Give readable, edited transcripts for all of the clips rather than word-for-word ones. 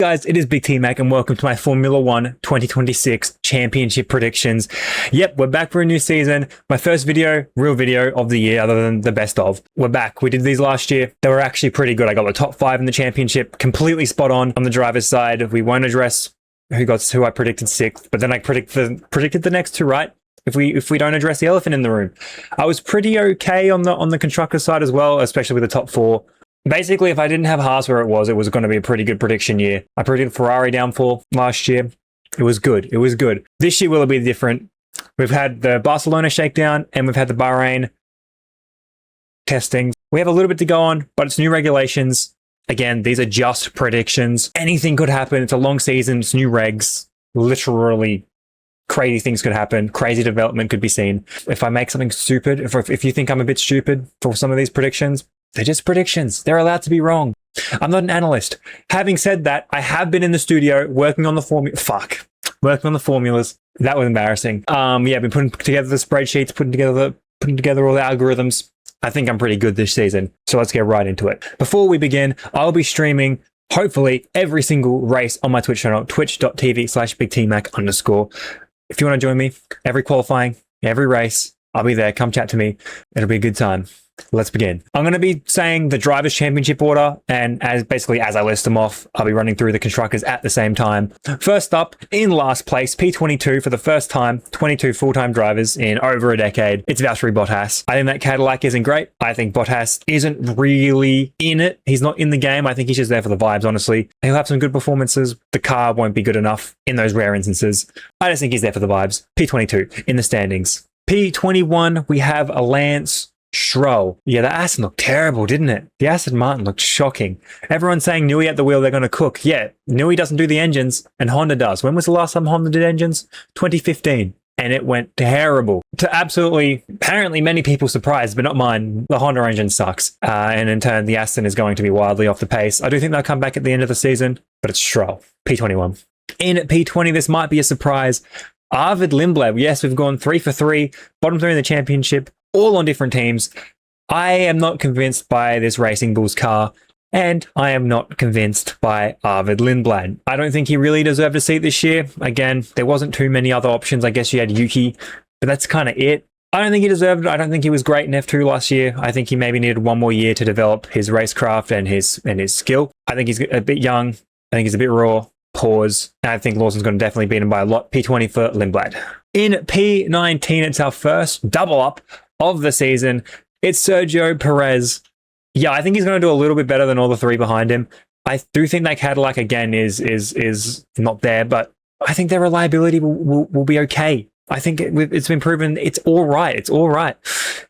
Guys, it is Big T Mac and welcome to my Formula 1 2026 Championship predictions. Yep, we're back for a new season. My first real video of the year other than the best of. We're back. We did these last year. They were actually pretty good. I got the top 5 in the championship, completely spot on the driver's side. We won't address who I predicted 6th, but then I predicted the next 2 right. If we don't address the elephant in the room. I was pretty okay on the constructor side as well, especially with the top 4. Basically, if I didn't have Haas where it was going to be a pretty good prediction year. I predicted Ferrari downfall last year. It was good. It was good. This year will be different. We've had the Barcelona shakedown and we've had the Bahrain testing. We have a little bit to go on, but it's new regulations. Again, these are just predictions. Anything could happen. It's a long season. It's new regs. Literally crazy things could happen. Crazy development could be seen. If I make something stupid, if you think I'm a bit stupid for some of these predictions, they're just predictions. They're allowed to be wrong. I'm not an analyst. Having said that, I have been in the studio working on the working on the formulas. That was embarrassing. Been putting together the spreadsheets, putting together all the algorithms. I think I'm pretty good this season. So let's get right into it. Before we begin, I'll be streaming hopefully every single race on my Twitch channel, twitch.tv/BigTmac_. If you want to join me, every qualifying, every race, I'll be there. Come chat to me. It'll be a good time. Let's begin. I'm going to be saying the Drivers' Championship order, and as I list them off, I'll be running through the constructors at the same time. First up, in last place, P22 for the first time, 22 full-time drivers in over a decade. It's Valtteri Bottas. I think that Cadillac isn't great. I think Bottas isn't really in it. He's not in the game. I think he's just there for the vibes, honestly. He'll have some good performances. The car won't be good enough in those rare instances. I just think he's there for the vibes. P22 in the standings. P21, we have a Lance Stroll. Yeah, the Aston looked terrible, didn't it? The Aston Martin looked shocking. Everyone's saying Newey at the wheel, they're going to cook. Yeah, Newey doesn't do the engines, and Honda does. When was the last time Honda did engines? 2015. And it went terrible. To absolutely, apparently many people surprised, but not mine. The Honda engine sucks. And in turn, the Aston is going to be wildly off the pace. I do think they'll come back at the end of the season, but it's Stroll. P21. In at P20, this might be a surprise. Arvid Lindblad. Yes, we've gone 3 for 3. Bottom 3 in the championship. All on different teams. I am not convinced by this Racing Bulls car, and I am not convinced by Arvid Lindblad. I don't think he really deserved a seat this year. Again, there wasn't too many other options. I guess you had Yuki, but that's kind of it. I don't think he deserved it. I don't think he was great in F2 last year. I think he maybe needed one more year to develop his racecraft and his skill. I think he's a bit young. I think he's a bit raw. Pause. And I think Lawson's going to definitely beat him by a lot. P20 for Lindblad. In P19, it's our first double up of the season. It's Sergio Perez. Yeah, I think he's going to do a little bit better than all the 3 behind him. I do think that Cadillac again is not there, but I think their reliability will be okay. I think it's been proven it's all right. It's all right.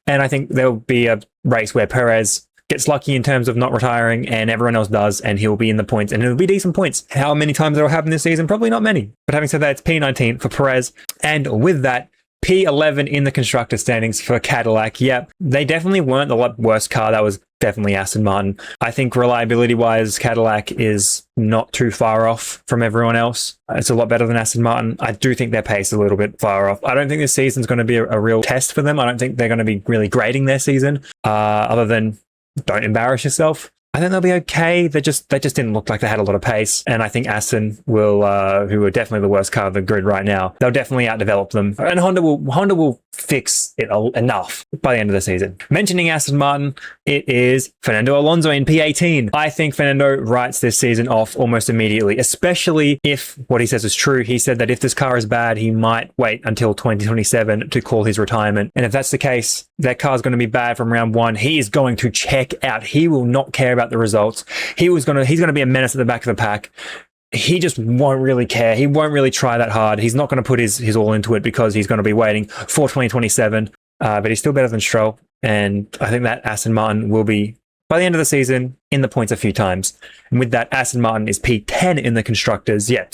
And I think there'll be a race where Perez gets lucky in terms of not retiring and everyone else does, and he'll be in the points, and it'll be decent points. How many times that'll happen this season? Probably not many. But having said that, it's P19 for Perez. And with that, P11 in the constructor standings for Cadillac. Yep, they definitely weren't the worst car. That was definitely Aston Martin. I think reliability-wise, Cadillac is not too far off from everyone else. It's a lot better than Aston Martin. I do think their pace is a little bit far off. I don't think this season's going to be a real test for them. I don't think they're going to be really grading their season, other than don't embarrass yourself. I think they'll be okay. They just didn't look like they had a lot of pace. And I think Aston will, who are definitely the worst car of the grid right now, they'll definitely outdevelop them. And Honda will fix it enough by the end of the season. Mentioning Aston Martin, it is Fernando Alonso in P18. I think Fernando writes this season off almost immediately, especially if what he says is true. He said that if this car is bad, he might wait until 2027 to call his retirement. And if that's the case, that car is going to be bad from round 1. He is going to check out. He will not care about the results. He's going to be a menace at the back of the pack. He just won't really care. He won't really try that hard. He's not going to put his all into it because he's going to be waiting for 2027. But he's still better than Stroll. And I think that Aston Martin will be, by the end of the season, in the points a few times. And with that, Aston Martin is P10 in the constructors. Yeah,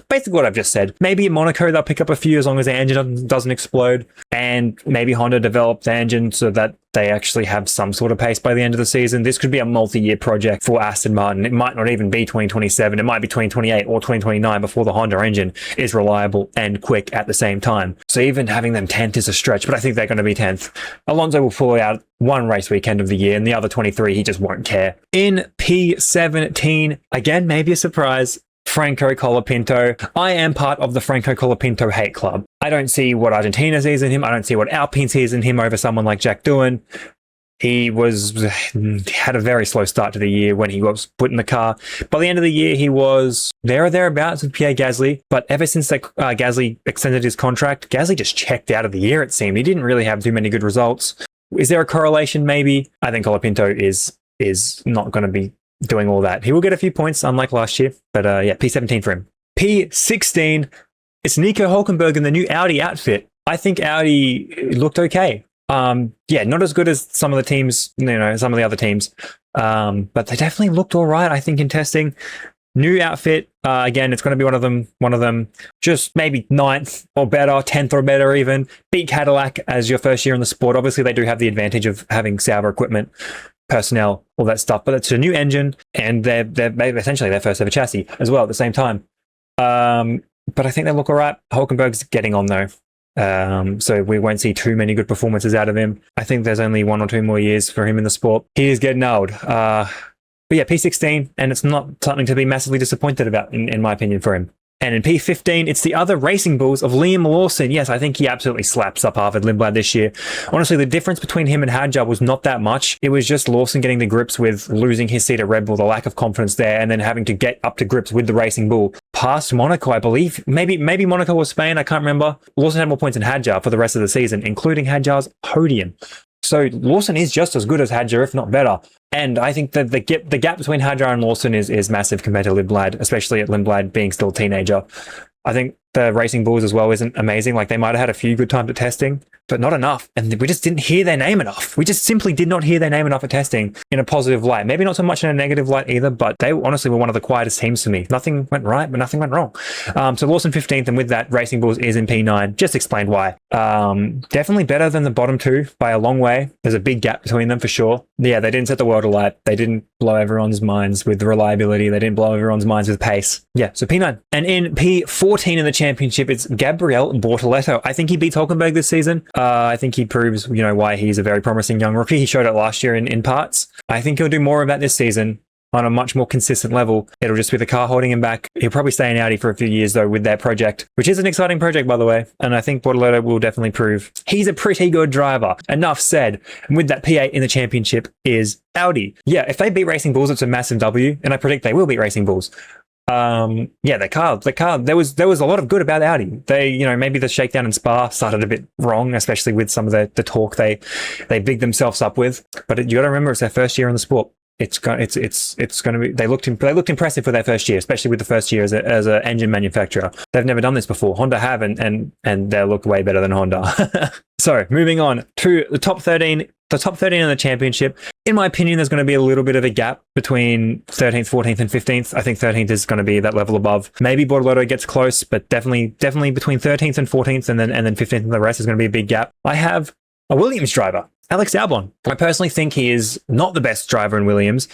basically what I've just said. Maybe in Monaco, they'll pick up a few as long as the engine doesn't explode. And maybe Honda develops the engine so that they actually have some sort of pace by the end of the season. This could be a multi-year project for Aston Martin. It might not even be 2027. It might be 2028 or 2029 before the Honda engine is reliable and quick at the same time. So even having them 10th is a stretch, but I think they're going to be 10th. Alonso will pull out one race weekend of the year, and the other 23, he just won't care. In P17, again, maybe a surprise, Franco Colapinto. I am part of the Franco Colapinto hate club. I don't see what Argentina sees in him. I don't see what Alpine sees in him over someone like Jack Doohan. He had a very slow start to the year when he was put in the car. By the end of the year, he was there or thereabouts with Pierre Gasly. But ever since Gasly extended his contract, Gasly just checked out of the year, it seemed. He didn't really have too many good results. Is there a correlation? Maybe. I think Colapinto is not going to be doing all that. He will get a few points, unlike last year. But yeah, P17 for him. P16, it's Nico Hülkenberg in the new Audi outfit. I think Audi looked okay. Yeah, not as good as some of the teams, some of the other teams. But they definitely looked all right, I think, in testing. New outfit, again, it's going to be one of them just maybe 9th or better, 10th or better even. Beat Cadillac as your first year in the sport. Obviously, they do have the advantage of having Sauber equipment, personnel, all that stuff. But it's a new engine, and they're essentially their first ever chassis as well at the same time. But I think they look all right. Hülkenberg's getting on, though. So we won't see too many good performances out of him. I think there's only 1 or 2 more years for him in the sport. He is getting old. But yeah, P16, and it's not something to be massively disappointed about, in my opinion, for him. And in P15, it's the other Racing Bulls of Liam Lawson. Yes, I think he absolutely slaps up Harvard Lindblad this year. Honestly, the difference between him and Hadjar was not that much. It was just Lawson getting the grips with losing his seat at Red Bull, the lack of confidence there, and then having to get up to grips with the Racing Bull. Past Monaco, I believe. Maybe Monaco or Spain, I can't remember. Lawson had more points than Hadjar for the rest of the season, including Hadjar's podium. So Lawson is just as good as Hadjar, if not better. And I think that the gap between Hadjar and Lawson is massive compared to Lindblad, especially at Lindblad being still a teenager. I think the Racing Bulls as well isn't amazing. Like, they might have had a few good times at testing, but not enough. And we just didn't hear their name enough. We just simply did not hear their name enough at testing in a positive light. Maybe not so much in a negative light either, but they honestly were one of the quietest teams for me. Nothing went right, but nothing went wrong. So Lawson 15th, and with that, Racing Bulls is in P9. Just explained why. Definitely better than the bottom 2 by a long way. There's a big gap between them for sure. Yeah, they didn't set the world alight. They didn't blow everyone's minds with reliability. They didn't blow everyone's minds with pace. Yeah, so P9. And in P14 in the championship, it's Gabriel Bortoleto. I think he beats Hülkenberg this season. I think he proves, why he's a very promising young rookie. He showed it last year in parts. I think he'll do more of that this season on a much more consistent level. It'll just be the car holding him back. He'll probably stay in Audi for a few years, though, with their project, which is an exciting project, by the way. And I think Bortoleto will definitely prove he's a pretty good driver. Enough said. And with that, P8 in the championship is Audi. Yeah, if they beat Racing Bulls, it's a massive W, and I predict they will beat Racing Bulls. Yeah, the car, there was a lot of good about Audi. They, maybe the shakedown in Spa started a bit wrong, especially with some of the talk they bigged themselves up with. But you got to remember, it's their first year in the sport. It's going to be. They looked impressive for their first year, especially with the first year as a engine manufacturer. They've never done this before. Honda have, and they look way better than Honda. So moving on to the top 13. The top 13 in the championship. In my opinion, there's going to be a little bit of a gap between 13th, 14th, and 15th. I think 13th is going to be that level above. Maybe Bortoleto gets close, but definitely between 13th and 14th, and then 15th and the rest is going to be a big gap. I have a Williams driver, Alex Albon. I personally think he is not the best driver in Williams.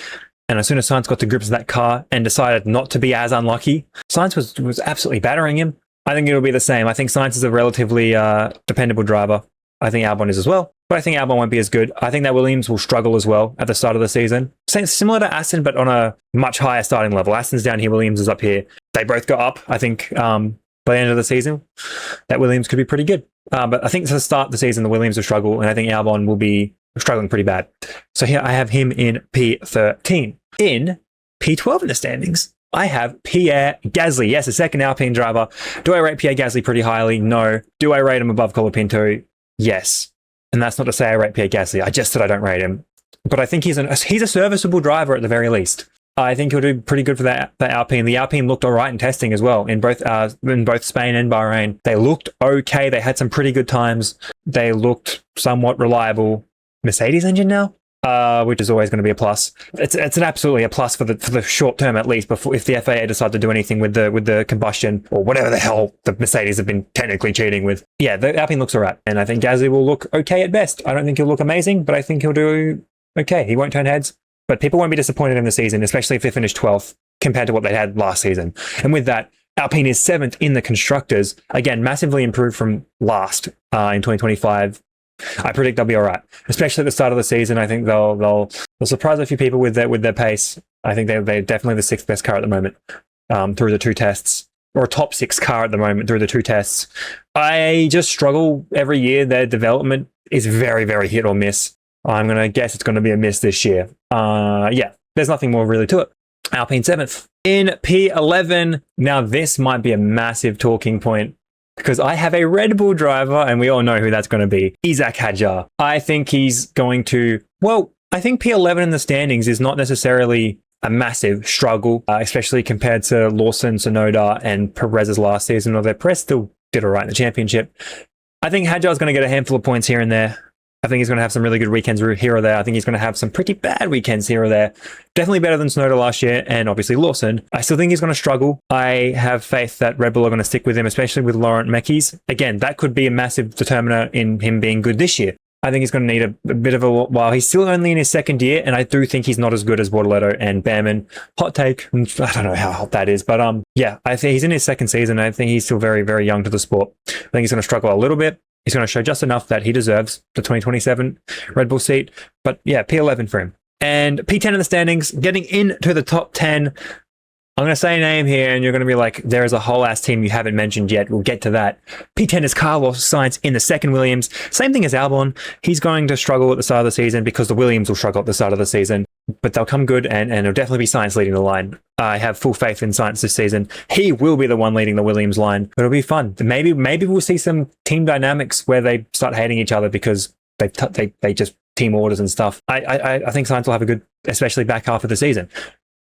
And as soon as Sainz got to grips with that car and decided not to be as unlucky, Sainz was absolutely battering him. I think it'll be the same. I think Sainz is a relatively dependable driver. I think Albon is as well. But I think Albon won't be as good. I think that Williams will struggle as well at the start of the season. Similar to Aston, but on a much higher starting level. Aston's down here, Williams is up here. They both go up, I think, by the end of the season. That Williams could be pretty good. But I think to start the season, the Williams will struggle, and I think Albon will be struggling pretty bad. So here I have him in P13. In P12 in the standings, I have Pierre Gasly. Yes, a second Alpine driver. Do I rate Pierre Gasly pretty highly? No. Do I rate him above Colapinto? Yes. And that's not to say I rate Pierre Gasly. I just said I don't rate him. But I think he's a serviceable driver at the very least. I think he'll do pretty good for that Alpine. The Alpine looked all right in testing as well in both Spain and Bahrain. They looked okay. They had some pretty good times. They looked somewhat reliable. Mercedes engine now, which is always going to be a plus. It's an absolutely a plus for the short term at least. Before if the FAA decide to do anything with the combustion or whatever the hell the Mercedes have been technically cheating with. Yeah, the Alpine looks all right, and I think Gasly will look okay at best. I don't think he'll look amazing, but I think he'll do okay. He won't turn heads. But people won't be disappointed in the season, especially if they finish 12th compared to what they had last season. And with that, Alpine is 7th in the Constructors. Again, massively improved from last in 2025. I predict they'll be all right, especially at the start of the season. I think they'll surprise a few people with their pace. I think they're definitely the 6th best car at the moment. through the 2 tests, or a top 6 car at the moment through the 2 tests. I just struggle every year. Their development is very, very hit or miss. I'm going to guess it's going to be a miss this year. Yeah, there's nothing more really to it. Alpine 7th. In P11, now this might be a massive talking point because I have a Red Bull driver and we all know who that's going to be. Isaac Hadjar. I think he's going to, well, I think P11 in the standings is not necessarily a massive struggle, especially compared to Lawson, Tsunoda, and Perez's last season, although Perez still did all right in the championship. I think Hadjar's going to get a handful of points here and there. I think he's going to have some really good weekends here or there. I think he's going to have some pretty bad weekends here or there. Definitely better than Tsunoda last year, and obviously Lawson. I still think he's going to struggle. I have faith that Red Bull are going to stick with him, especially with Laurent Mekies. Again, that could be a massive determiner in him being good this year. I think he's going to need a bit of a while. He's still only in his 2nd year, and I do think he's not as good as Bortoleto and Behrman. Hot take. I don't know how hot that is, but yeah, I think he's in his 2nd season. I think he's still very, very young to the sport. I think he's going to struggle a little bit. He's going to show just enough that he deserves the 2027 Red Bull seat. But yeah, P11 for him. And P10 in the standings, getting into the top 10. I'm going to say a name here, and you're going to be like, there is a whole ass team you haven't mentioned yet. We'll get to that. P10 is Carlos Sainz in the 2nd Williams. Same thing as Albon. He's going to struggle at the start of the season because the Williams will struggle at the start of the season. But they'll come good, and it'll definitely be Sainz leading the line. I have full faith in Sainz this season. He will be the one leading the Williams line. It'll be fun. Maybe we'll see some team dynamics where they start hating each other because they just team orders and stuff. I think Sainz will have a good, especially back half of the season.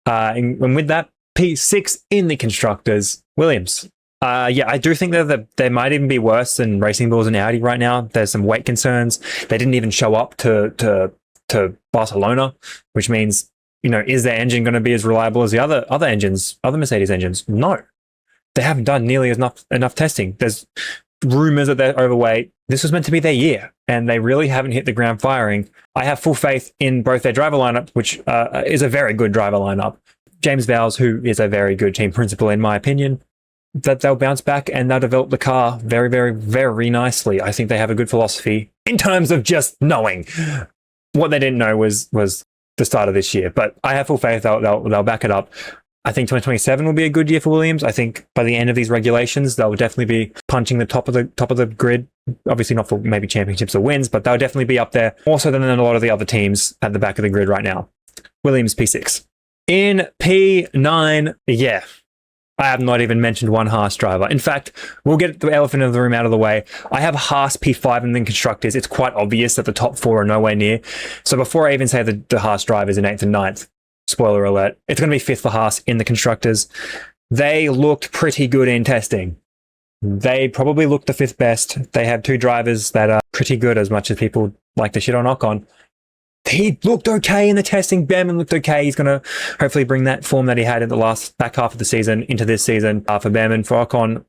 And with that, P6 in the Constructors, Williams. Yeah, I do think that they might even be worse than Racing Bulls and Audi right now. There's some weight concerns. They didn't even show up to Barcelona, which means, you know, is their engine going to be as reliable as the other engines, other Mercedes engines? No, they haven't done nearly enough testing. There's rumors that they're overweight. This was meant to be their year, and they really haven't hit the ground firing. I have full faith in both their driver lineup, which is a very good driver lineup. James Vowles, who is a very good team principal, in my opinion, that they'll bounce back and they'll develop the car very, very, very nicely. I think they have a good philosophy in terms of just knowing. What they didn't know was the start of this year, but I have full faith they'll back it up. I think 2027 will be a good year for Williams. I think by the end of these regulations, they'll definitely be punching the top of the grid. Obviously not for maybe championships or wins, but they'll definitely be up there more so than a lot of the other teams at the back of the grid right now. Williams P6. In P9, yeah, I have not even mentioned one Haas driver. In fact, we'll get the elephant in the room out of the way. I have Haas P5 and then Constructors. It's quite obvious that the top 4 are nowhere near. So before I even say the Haas drivers in 8th and 9th, spoiler alert, it's going to be 5th for Haas in the Constructors. They looked pretty good in testing. They probably looked the 5th best. They have 2 drivers that are pretty good, as much as people like to shit on Ocon. He looked okay in the testing. Behrman looked okay. He's going to hopefully bring that form that he had in the last back half of the season into this season. For Behrman, for Ocon,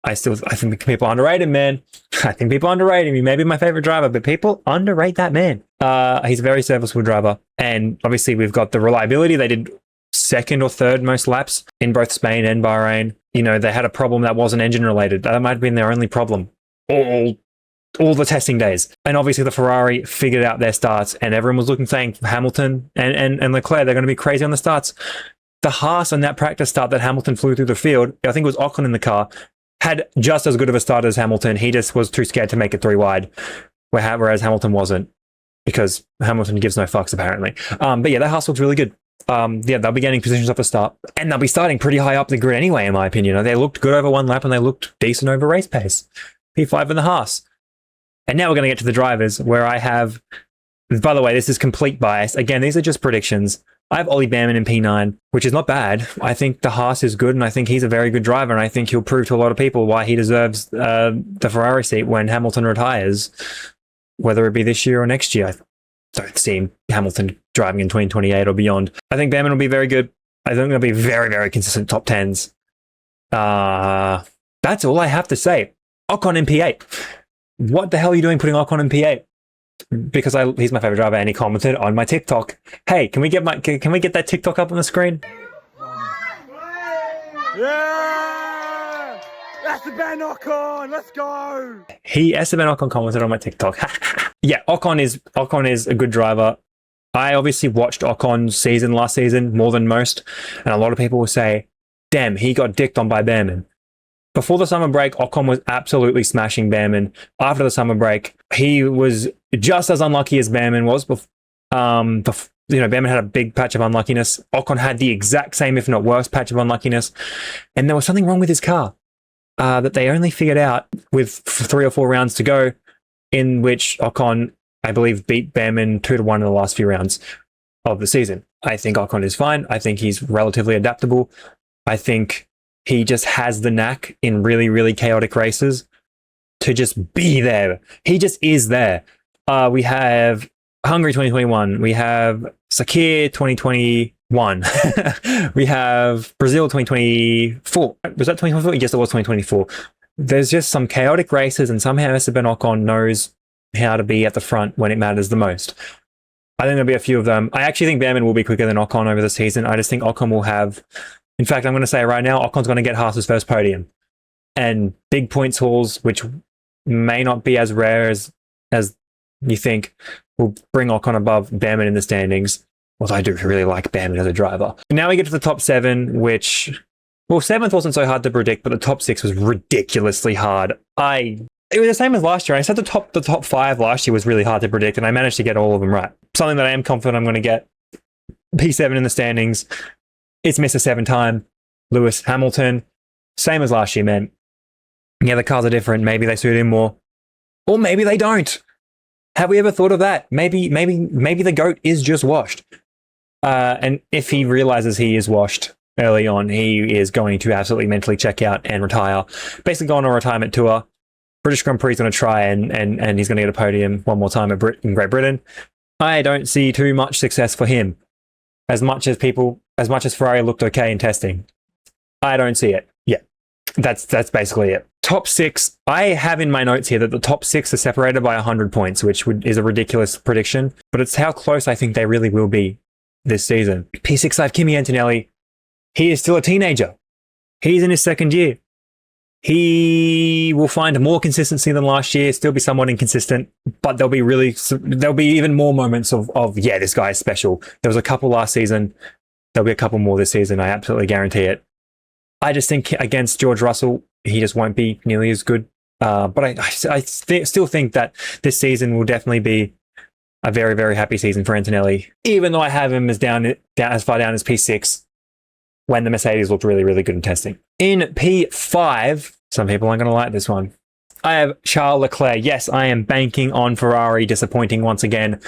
I think people underrate him, man. I think people underrate him. He may be my favorite driver, but people underrate that man. He's a very serviceable driver. And obviously we've got the reliability. They did 2nd or 3rd most laps in both Spain and Bahrain. You know, they had a problem that wasn't engine related. That might have been their only problem all the testing days. And obviously the Ferrari figured out their starts, and everyone was looking, saying Hamilton and Leclerc, they're going to be crazy on the starts. The Haas on that practice start that Hamilton flew through the field, I think it was Ocon in the car, had just as good of a start as Hamilton. He just was too scared to make it 3 wide, whereas Hamilton wasn't, because Hamilton gives no fucks apparently. But yeah, that Haas looks really good. Yeah, they'll be getting positions off the start, and they'll be starting pretty high up the grid anyway, in my opinion. They looked good over 1 lap, and they looked decent over race pace. P5 in the Haas. And now we're going to get to the drivers, where I have, by the way, this is complete bias. Again, these are just predictions. I have Ollie Behrman in P9, which is not bad. I think the Haas is good, and I think he's a very good driver, and I think he'll prove to a lot of people why he deserves the Ferrari seat when Hamilton retires, whether it be this year or next year. I don't see Hamilton driving in 2028 or beyond. I think Behrman will be very good. I think they'll be very, very consistent top 10s. That's all I have to say. Ocon in P8. What the hell are you doing putting Ocon in P8? Because he's my favorite driver, and he commented on my TikTok. Hey, can we get that TikTok up on the screen? Yeah! Esteban Ocon, let's go! Esteban Ocon commented on my TikTok. Yeah, Ocon is a good driver. I obviously watched Ocon's season last season more than most, and a lot of people will say, damn, he got dicked on by Behrman. Before the summer break, Ocon was absolutely smashing Behrman. After the summer break, he was just as unlucky as Behrman was. Behrman had a big patch of unluckiness. Ocon had the exact same, if not worse, patch of unluckiness. And there was something wrong with his car that they only figured out with 3 or 4 rounds to go, in which Ocon, I believe, beat Behrman 2-1 in the last few rounds of the season. I think Ocon is fine. I think he's relatively adaptable. I think he just has the knack in really, really chaotic races to just be there. He just is there. We have Hungary 2021. We have Sakir 2021. We have Brazil 2024. Was that 2024? Yes, it was 2024. There's just some chaotic races, and somehow Esteban Ocon knows how to be at the front when it matters the most. I think there'll be a few of them. I actually think Behrman will be quicker than Ocon over the season. I just think Ocon will have... In fact, I'm going to say right now, Ocon's going to get Haas's first podium. And big points hauls, which may not be as rare as you think, will bring Ocon above Behrman in the standings. Although I do really like Behrman as a driver. Now we get to the top 7, which... Well, 7th wasn't so hard to predict, but the top 6 was ridiculously hard. It was the same as last year. I said the top 5 last year was really hard to predict, and I managed to get all of them right. Something that I am confident I'm going to get. P7 in the standings. It's Mr. 7-time, Lewis Hamilton. Same as last year, man. Yeah, the cars are different. Maybe they suit him more. Or maybe they don't. Have we ever thought of that? Maybe the GOAT is just washed. And if he realizes he is washed early on, he is going to absolutely mentally check out and retire. Basically go on a retirement tour. British Grand Prix is going to try and he's going to get a podium one more time in Great Britain. I don't see too much success for him. As much as Ferrari looked okay in testing, I don't see it. Yeah, that's basically it. Top 6, I have in my notes here that the top 6 are separated by 100 points, which is a ridiculous prediction, but it's how close I think they really will be this season. P6, I have Kimi Antonelli. He is still a teenager. He's in his 2nd year. He will find more consistency than last year, still be somewhat inconsistent, but there'll be even more moments of yeah, this guy is special. There was a couple last season. There'll be a couple more this season. I absolutely guarantee it. I just think against George Russell, he just won't be nearly as good. But I still think that this season will definitely be a very, very happy season for Antonelli, even though I have him as far down as P6 when the Mercedes looked really, really good in testing. In P5, some people aren't going to like this one. I have Charles Leclerc. Yes, I am banking on Ferrari disappointing once again.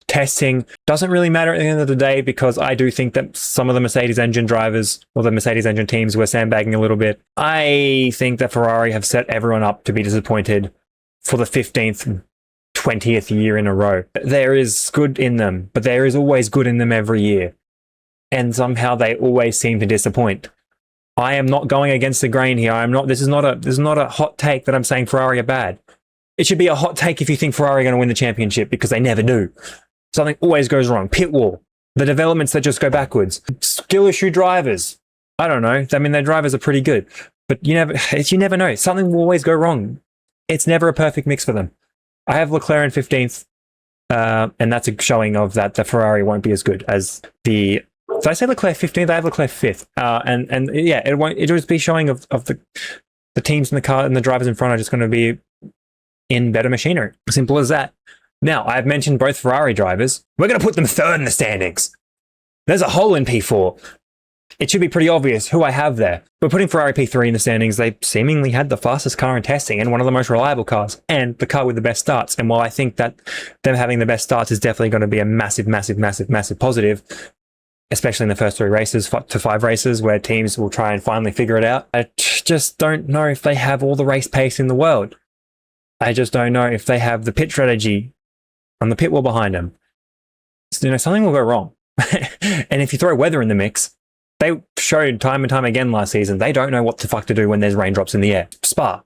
Testing doesn't really matter at the end of the day, because I do think that some of the Mercedes engine drivers or the Mercedes engine teams were sandbagging a little bit. I think that Ferrari have set everyone up to be disappointed for the 15th, 20th year in a row. There is good in them, but there is always good in them every year. And somehow they always seem to disappoint. I am not going against the grain here. This is not a hot take that I'm saying Ferrari are bad. It should be a hot take if you think Ferrari are going to win the championship, because they never do. Something always goes wrong. Pit wall. The developments that just go backwards. Skill issue drivers. I don't know. I mean, their drivers are pretty good, but you never know. Something will always go wrong. It's never a perfect mix for them. I have Leclerc in 15th, and that's a showing of that the Ferrari won't be as good as the... Did I say Leclerc 15th? I have Leclerc 5th. And yeah, it'll just be showing of the teams in the car and the drivers in front are just going to be in better machinery. Simple as that. Now, I've mentioned both Ferrari drivers. We're going to put them 3rd in the standings. There's a hole in P4. It should be pretty obvious who I have there. We're putting Ferrari P3 in the standings. They seemingly had the fastest car in testing and one of the most reliable cars and the car with the best starts. And while I think that them having the best starts is definitely going to be a massive, massive, massive, massive positive, especially in the first 3 races to 5 races where teams will try and finally figure it out. I just don't know if they have all the race pace in the world. I just don't know if they have the pit strategy on the pit wall behind them. So, something will go wrong. And if you throw weather in the mix, they showed time and time again last season, they don't know what the fuck to do when there's raindrops in the air. Spa,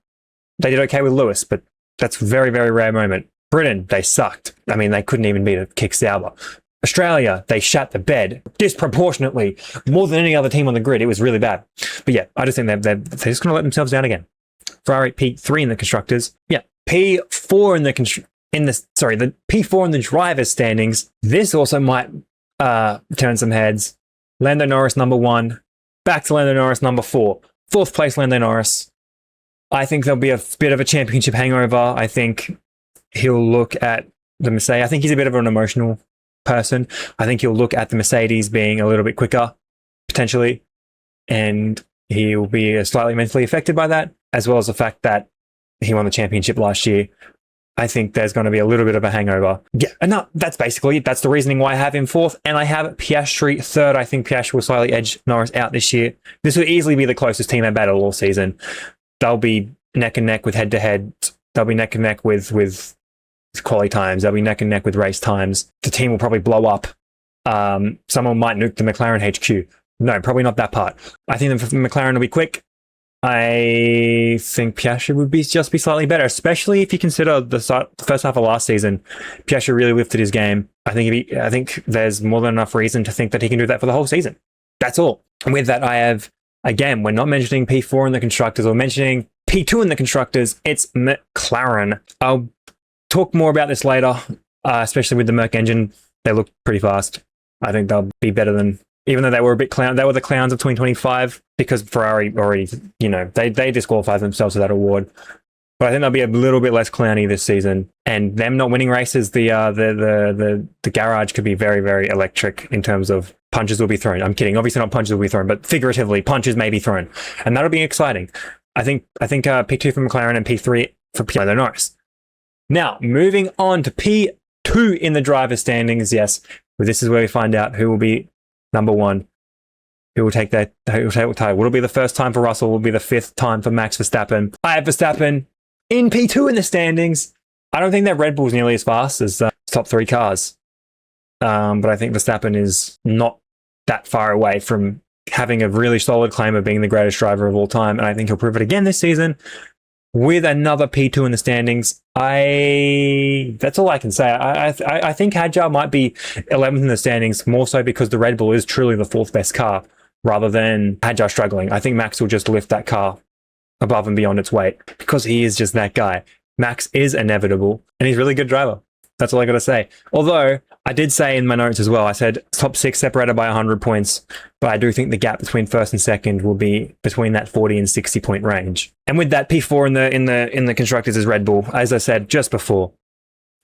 they did okay with Lewis, but that's a very, very rare moment. Britain, they sucked. I mean, they couldn't even beat a Kick Sauber. Australia, they shat the bed disproportionately, more than any other team on the grid. It was really bad. But yeah, I just think they're just going to let themselves down again. Ferrari P3 in the constructors. Yeah, P4 the P4 in the drivers standings. This also might turn some heads. Lando Norris number 1, back to Lando Norris, number 4. 4th place, Lando Norris. I think there'll be a bit of a championship hangover. I think he'll look at the Mercedes. I think he's a bit of an emotional person. I think he'll look at the Mercedes being a little bit quicker, potentially, and he'll be slightly mentally affected by that, as well as the fact that he won the championship last year. I think there's going to be a little bit of a hangover. Yeah, and no, that's basically it. That's the reasoning why I have him 4th, and I have Piastri 3rd. I think Piastri will slightly edge Norris out this year. This will easily be the closest team battle all season. They'll be neck and neck with head-to-head. They'll be neck and neck with quali times. They'll be neck and neck with race times. The team will probably blow up. Someone might nuke the McLaren HQ. No, probably not that part. I think the McLaren will be quick. I think Piastri would be slightly better, especially if you consider the first half of last season. Piastri really lifted his game. I think there's more than enough reason to think that he can do that for the whole season. That's all. And with that, I have, again, we're not mentioning P4 in the constructors, we're mentioning P2 in the constructors. It's McLaren. I'll talk more about this later, especially with the Merc engine. They look pretty fast. I think they'll be better than, even though they were a bit they were the clowns of 2025 because Ferrari already, they disqualified themselves for that award. But I think they'll be a little bit less clowny this season. And them not winning races, the garage could be very, very electric in terms of punches will be thrown. I'm kidding. Obviously not punches will be thrown, but figuratively, punches may be thrown. And that'll be exciting. I think P2 for McLaren and P3 for Lando Norris. Now, moving on to P2 in the driver's standings. Yes, but this is where we find out who will be number 1. Who will take that? Who will take the title? Will it be the first time for Russell? Will it be the 5th time for Max Verstappen? I have Verstappen in P2 in the standings. I don't think that Red Bull's nearly as fast as top 3 cars. But I think Verstappen is not that far away from having a really solid claim of being the greatest driver of all time. And I think he'll prove it again this season with another P2 in the standings. That's all I can say. I think Hadjar might be 11th in the standings, more so because the Red Bull is truly the 4th best car rather than Hadjar struggling. I think Max will just lift that car above and beyond its weight because he is just that guy. Max is inevitable and he's a really good driver. That's all I got to say. Although I did say in my notes as well, I said top 6 separated by 100 points, but I do think the gap between 1st and 2nd will be between that 40 and 60 point range. And with that, P4 in the constructors is Red Bull, as I said just before.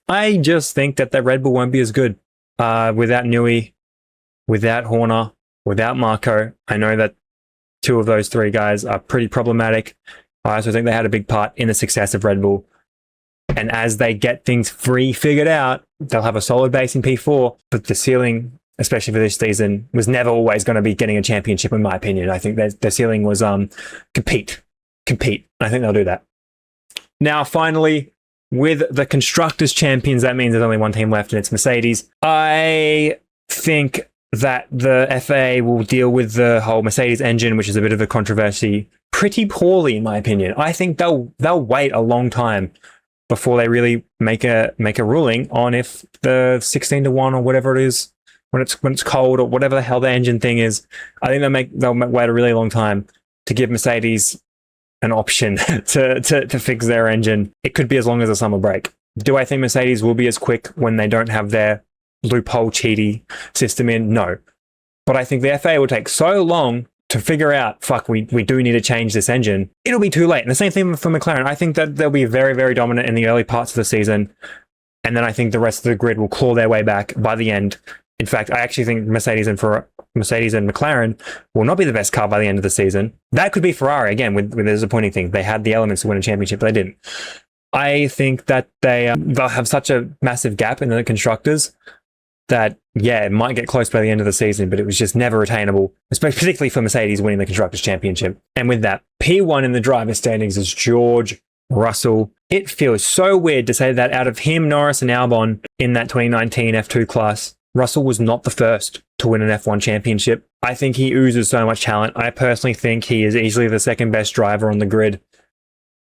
I just think that Red Bull won't be as good without Newey, without Horner, without Marco. I know that 2 of those 3 guys are pretty problematic. I also think they had a big part in the success of Red Bull. And as they get things figured out, they'll have a solid base in P4. But the ceiling, especially for this season, was never always going to be getting a championship, in my opinion. I think their ceiling was compete. I think they'll do that. Now, finally, with the Constructors Champions, that means there's only one team left, and it's Mercedes. I think that the FAA will deal with the whole Mercedes engine, which is a bit of a controversy, pretty poorly, in my opinion. I think they'll wait a long time before they really make a ruling on if the 16-1 or whatever it is, when it's cold or whatever the hell the engine thing is. I think they'll wait a really long time to give Mercedes an option to fix their engine. It could be as long as a summer break. Do I think Mercedes will be as quick when they don't have their loophole cheaty system in? No. But I think the FAA will take so long to figure out, we do need to change this engine. It'll be too late. And the same thing for McLaren. I think that they'll be very, very dominant in the early parts of the season. And then I think the rest of the grid will claw their way back by the end. In fact, I actually think Mercedes and McLaren will not be the best car by the end of the season. That could be Ferrari, again, with the disappointing thing. They had the elements to win a championship, but they didn't. I think that they'll have such a massive gap in the constructors that, yeah, it might get close by the end of the season, but it was just never attainable, particularly for Mercedes winning the Constructors' Championship. And with that, P1 in the driver's standings is George Russell. It feels so weird to say that out of him, Norris and Albon in that 2019 F2 class, Russell was not the first to win an F1 championship. I think he oozes so much talent. I personally think he is easily the 2nd best driver on the grid.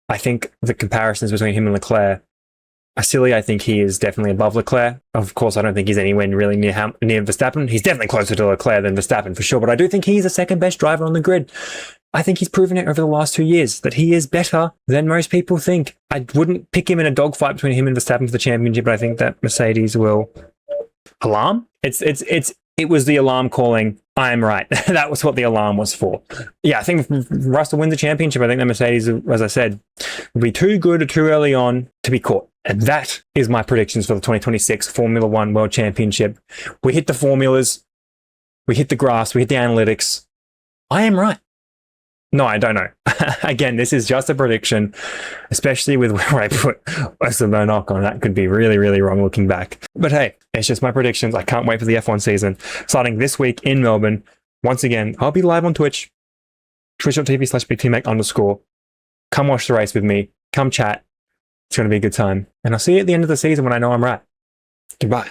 I think the comparisons between him and Leclerc are silly. I think he is definitely above Leclerc. Of course, I don't think he's anywhere really near Verstappen. He's definitely closer to Leclerc than Verstappen for sure, but I do think he's the 2nd best driver on the grid. I think he's proven it over the last 2 years that he is better than most people think. I wouldn't pick him in a dogfight between him and Verstappen for the championship, but I think that Mercedes will. Alarm? It was the alarm calling. I'm right. That was what the alarm was for. Yeah, I think if Russell wins the championship, I think the Mercedes, as I said, will be too good or too early on to be caught. And that is my predictions for the 2026 Formula One World Championship. We hit the formulas, we hit the graphs, we hit the analytics. I am right. No, I don't know. Again, this is just a prediction, especially with where I put Monaco. That could be really, really wrong looking back. But hey, it's just my predictions. I can't wait for the F1 season. Starting this week in Melbourne. Once again, I'll be live on Twitch, twitch.tv/BigTMake_. Come watch the race with me. Come chat. It's going to be a good time. And I'll see you at the end of the season when I know I'm right. Goodbye.